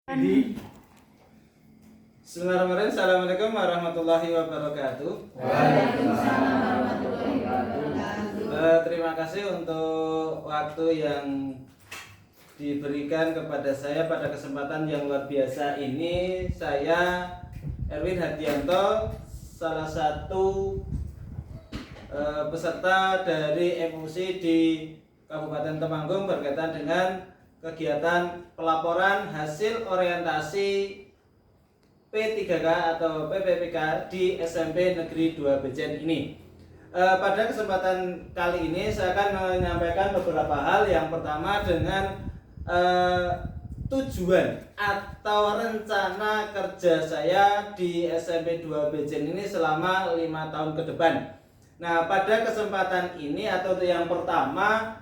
Jadi, Bismillahirrahmanirrahim. Assalamualaikum warahmatullahi wabarakatuh. Waalaikumsalam warahmatullahi wabarakatuh. Terima kasih untuk waktu yang diberikan kepada saya pada kesempatan yang luar biasa ini. Saya Erwin Hadianto, salah satu peserta dari MUC di Kabupaten Temanggung berkaitan dengan kegiatan pelaporan hasil orientasi P3K atau PPPK di SMP Negeri 2 Bejen ini. Pada kesempatan kali ini saya akan menyampaikan beberapa hal. Yang pertama dengan tujuan atau rencana kerja saya di SMP 2 Bejen ini selama 5 tahun ke depan. Nah, pada kesempatan ini atau yang pertama,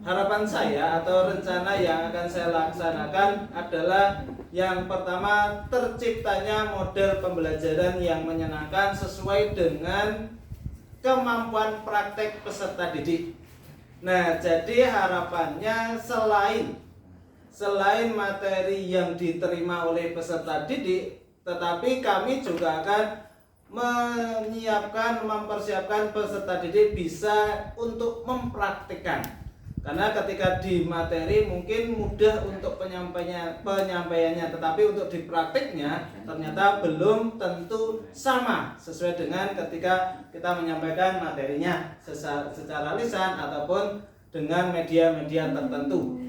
harapan saya atau rencana yang akan saya laksanakan adalah yang pertama, terciptanya model pembelajaran yang menyenangkan sesuai dengan kemampuan praktek peserta didik. Nah, jadi harapannya selain materi yang diterima oleh peserta didik, tetapi kami juga akan mempersiapkan peserta didik bisa untuk mempraktikkan. Karena ketika di materi mungkin mudah untuk penyampaiannya, tetapi untuk di praktiknya ternyata belum tentu sama sesuai dengan ketika kita menyampaikan materinya secara lisan ataupun dengan media-media tertentu.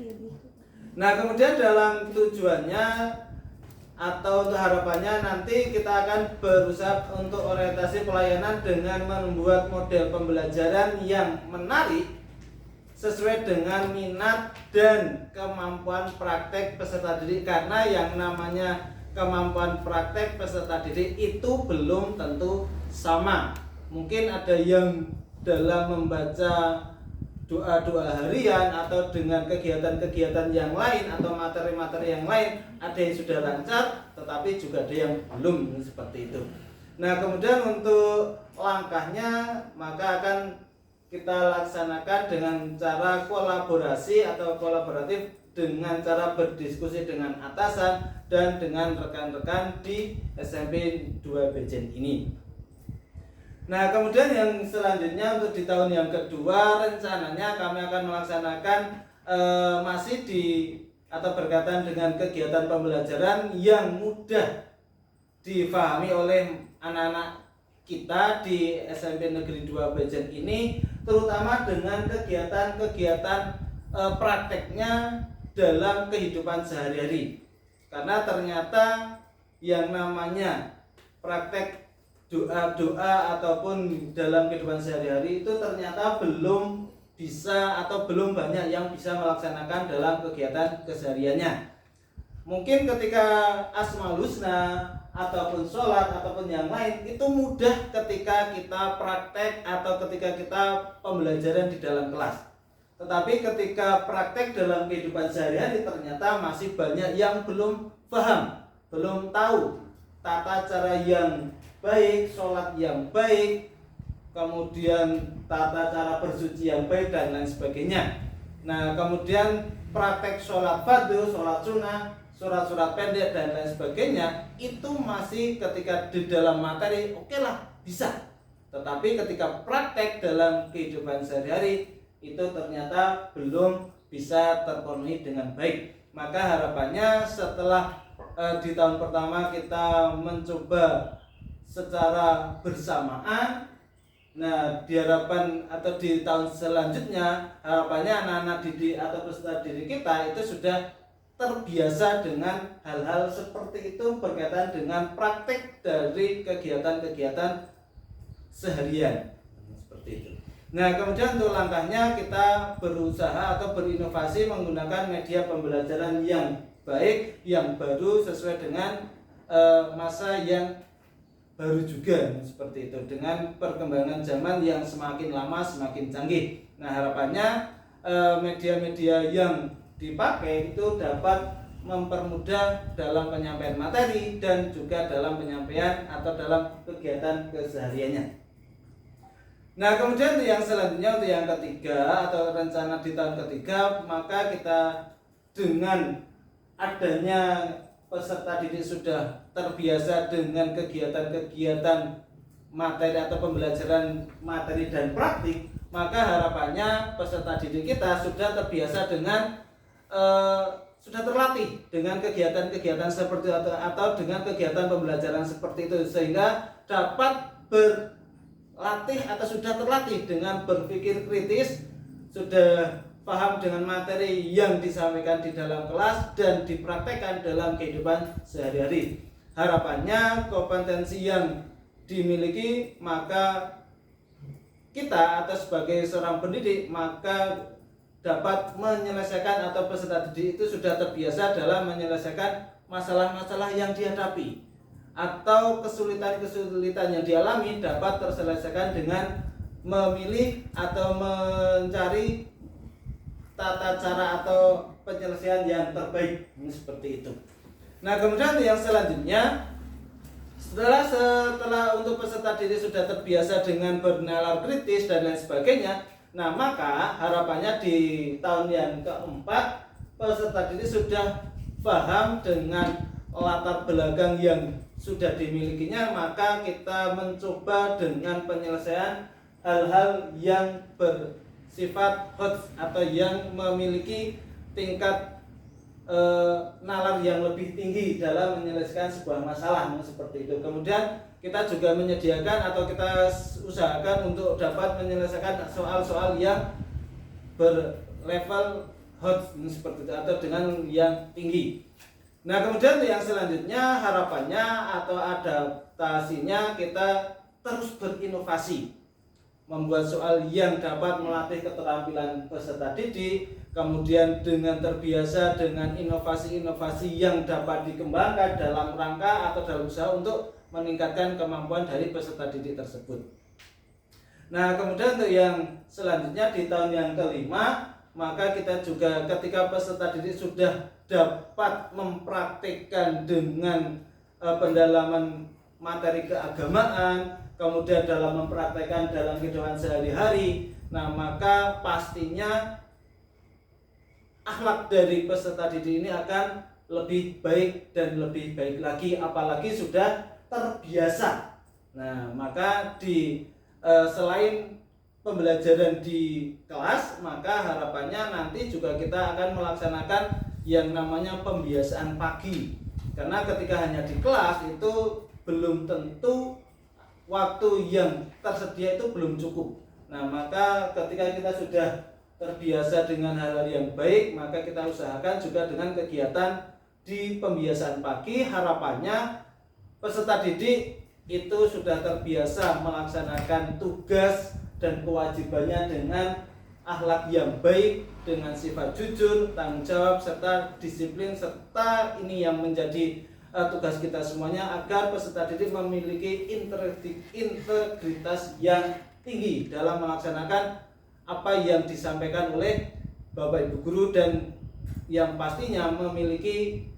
Nah, kemudian dalam tujuannya atau untuk harapannya nanti kita akan berusaha untuk orientasi pelayanan dengan membuat model pembelajaran yang menarik sesuai dengan minat dan kemampuan praktek peserta didik, karena yang namanya kemampuan praktek peserta didik itu belum tentu sama. Mungkin ada yang dalam membaca doa-doa harian atau dengan kegiatan-kegiatan yang lain atau materi-materi yang lain ada yang sudah lancar, tetapi juga ada yang belum seperti itu. Nah, kemudian untuk langkahnya maka akan kita laksanakan dengan cara kolaborasi atau kolaboratif dengan cara berdiskusi dengan atasan dan dengan rekan-rekan di SMP 2 Bejen ini. Nah, kemudian yang selanjutnya untuk di tahun yang kedua rencananya kami akan melaksanakan masih atau berkaitan dengan kegiatan pembelajaran yang mudah difahami oleh anak-anak kita di SMP Negeri 2 Bejen ini, terutama dengan kegiatan-kegiatan prakteknya dalam kehidupan sehari-hari. Karena ternyata yang namanya praktek doa-doa ataupun dalam kehidupan sehari-hari itu ternyata belum bisa atau belum banyak yang bisa melaksanakan dalam kegiatan kesehariannya. Mungkin ketika Asmaul Husna ataupun sholat ataupun yang lain itu mudah ketika kita praktek atau ketika kita pembelajaran di dalam kelas. Tetapi ketika praktek dalam kehidupan sehari-hari ternyata masih banyak yang belum paham, belum tahu tata cara yang baik, sholat yang baik, kemudian tata cara bersuci yang baik dan lain sebagainya. Nah, kemudian praktek sholat fardu, sholat sunnah, surat-surat pendek dan lain sebagainya itu masih ketika di dalam materi oke lah bisa, tetapi ketika praktek dalam kehidupan sehari-hari itu ternyata belum bisa terpenuhi dengan baik. Maka harapannya setelah di tahun pertama kita mencoba secara bersamaan, nah diharapkan atau di tahun selanjutnya harapannya anak-anak didik atau peserta didik kita itu sudah terbiasa dengan hal-hal seperti itu berkaitan dengan praktek dari kegiatan-kegiatan seharian seperti itu. Nah, kemudian untuk langkahnya kita berusaha atau berinovasi menggunakan media pembelajaran yang baik, yang baru sesuai dengan masa yang baru juga seperti itu, dengan perkembangan zaman yang semakin lama semakin canggih. Nah, harapannya media-media yang dipakai itu dapat mempermudah dalam penyampaian materi dan juga dalam penyampaian atau dalam kegiatan kesehariannya. Nah, kemudian yang selanjutnya untuk yang ketiga atau rencana di tahun ketiga, maka kita dengan adanya peserta didik sudah terbiasa dengan kegiatan-kegiatan materi atau pembelajaran materi dan praktik, maka harapannya peserta didik kita sudah terbiasa dengan sudah terlatih dengan kegiatan-kegiatan seperti itu atau dengan kegiatan pembelajaran seperti itu, sehingga dapat berlatih atau sudah terlatih dengan berpikir kritis, sudah paham dengan materi yang disampaikan di dalam kelas dan dipraktekkan dalam kehidupan sehari-hari. Harapannya kompetensi yang dimiliki, maka kita atau sebagai seorang pendidik maka dapat menyelesaikan atau peserta didik itu sudah terbiasa dalam menyelesaikan masalah-masalah yang dihadapi atau kesulitan-kesulitan yang dialami dapat terselesaikan dengan memilih atau mencari tata cara atau penyelesaian yang terbaik, seperti itu. Nah, kemudian yang selanjutnya, setelah untuk peserta didik sudah terbiasa dengan bernalar kritis dan lain sebagainya, nah maka harapannya di tahun yang keempat peserta didik sudah paham dengan latar belakang yang sudah dimilikinya, maka kita mencoba dengan penyelesaian hal-hal yang bersifat hot atau yang memiliki tingkat nalar yang lebih tinggi dalam menyelesaikan sebuah masalah, seperti itu. Kemudian kita juga menyediakan atau kita usahakan untuk dapat menyelesaikan soal-soal yang berlevel hot, seperti itu, atau dengan yang tinggi. Nah, kemudian yang selanjutnya harapannya atau adaptasinya kita terus berinovasi, membuat soal yang dapat melatih keterampilan peserta didik, kemudian dengan terbiasa dengan inovasi-inovasi yang dapat dikembangkan dalam rangka atau dalam usaha untuk meningkatkan kemampuan dari peserta didik tersebut. Nah, kemudian untuk yang selanjutnya di tahun yang kelima, maka kita juga ketika peserta didik sudah dapat mempraktikkan dengan pendalaman materi keagamaan, kemudian dalam mempraktekkan dalam kehidupan sehari-hari, nah maka pastinya akhlak dari peserta didik ini akan lebih baik dan lebih baik lagi, apalagi sudah terbiasa. Nah, maka selain pembelajaran di kelas, maka harapannya nanti juga kita akan melaksanakan yang namanya pembiasaan pagi. Karena ketika hanya di kelas itu belum tentu waktu yang tersedia itu belum cukup. Nah, maka ketika kita sudah terbiasa dengan hal-hal yang baik, maka kita usahakan juga dengan kegiatan di pembiasaan pagi. Harapannya peserta didik itu sudah terbiasa melaksanakan tugas dan kewajibannya dengan akhlak yang baik, dengan sifat jujur, tanggung jawab, serta disiplin, serta ini yang menjadi tugas kita semuanya agar peserta didik memiliki integritas yang tinggi dalam melaksanakan apa yang disampaikan oleh Bapak Ibu guru, dan yang pastinya memiliki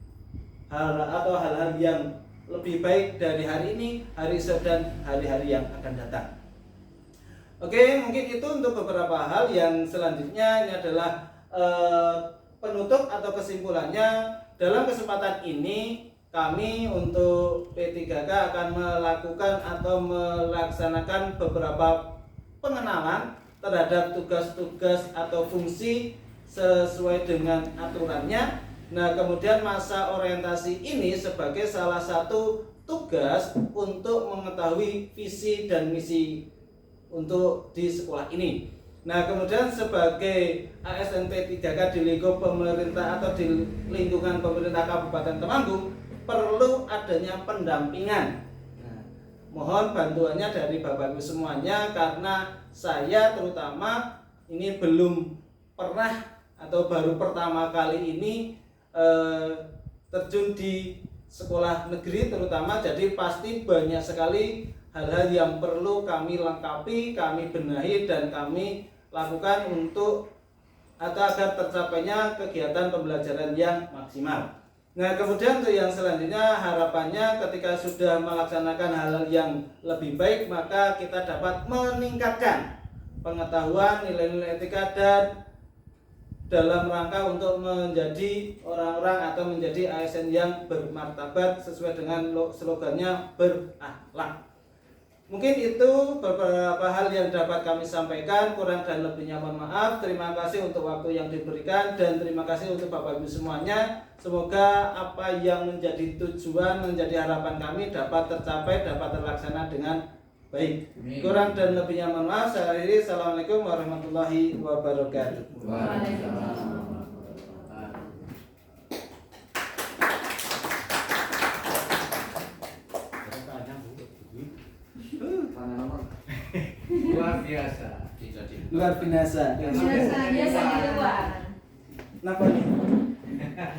hal-hal yang lebih baik dari hari ini, hari esok, dan hari-hari yang akan datang. Oke, mungkin itu untuk beberapa hal. Yang selanjutnya ini adalah penutup atau kesimpulannya. Dalam kesempatan ini kami untuk P3K akan melakukan atau melaksanakan beberapa pengenalan terhadap tugas-tugas atau fungsi sesuai dengan aturannya. Nah, kemudian masa orientasi ini sebagai salah satu tugas untuk mengetahui visi dan misi untuk di sekolah ini. Nah, kemudian sebagai ASN P3K di lingkup pemerintah atau di lingkungan pemerintah Kabupaten Temanggung perlu adanya pendampingan. Nah, mohon bantuannya dari Bapak Ibu semuanya, karena saya terutama ini belum pernah atau baru pertama kali ini terjun di sekolah negeri terutama, jadi pasti banyak sekali hal-hal yang perlu kami lengkapi, kami benahi, dan kami lakukan untuk atau agar tercapainya kegiatan pembelajaran yang maksimal. Nah, kemudian untuk yang selanjutnya harapannya ketika sudah melaksanakan hal-hal yang lebih baik, maka kita dapat meningkatkan pengetahuan, nilai-nilai etika dalam rangka untuk menjadi orang-orang atau menjadi ASN yang bermartabat sesuai dengan slogannya berakhlak. Mungkin itu beberapa hal yang dapat kami sampaikan, kurang dan lebihnya mohon maaf. Terima kasih untuk waktu yang diberikan dan terima kasih untuk Bapak Ibu semuanya. Semoga apa yang menjadi tujuan, menjadi harapan kami dapat tercapai, dapat terlaksana dengan baik. Kurang dan lebihnya mohon maaf. Saya akhiri. Assalamualaikum warahmatullahi wabarakatuh. Waalaikumsalam. Luar biasa. Luar biasa. Biasa di luar. Kenapa nih?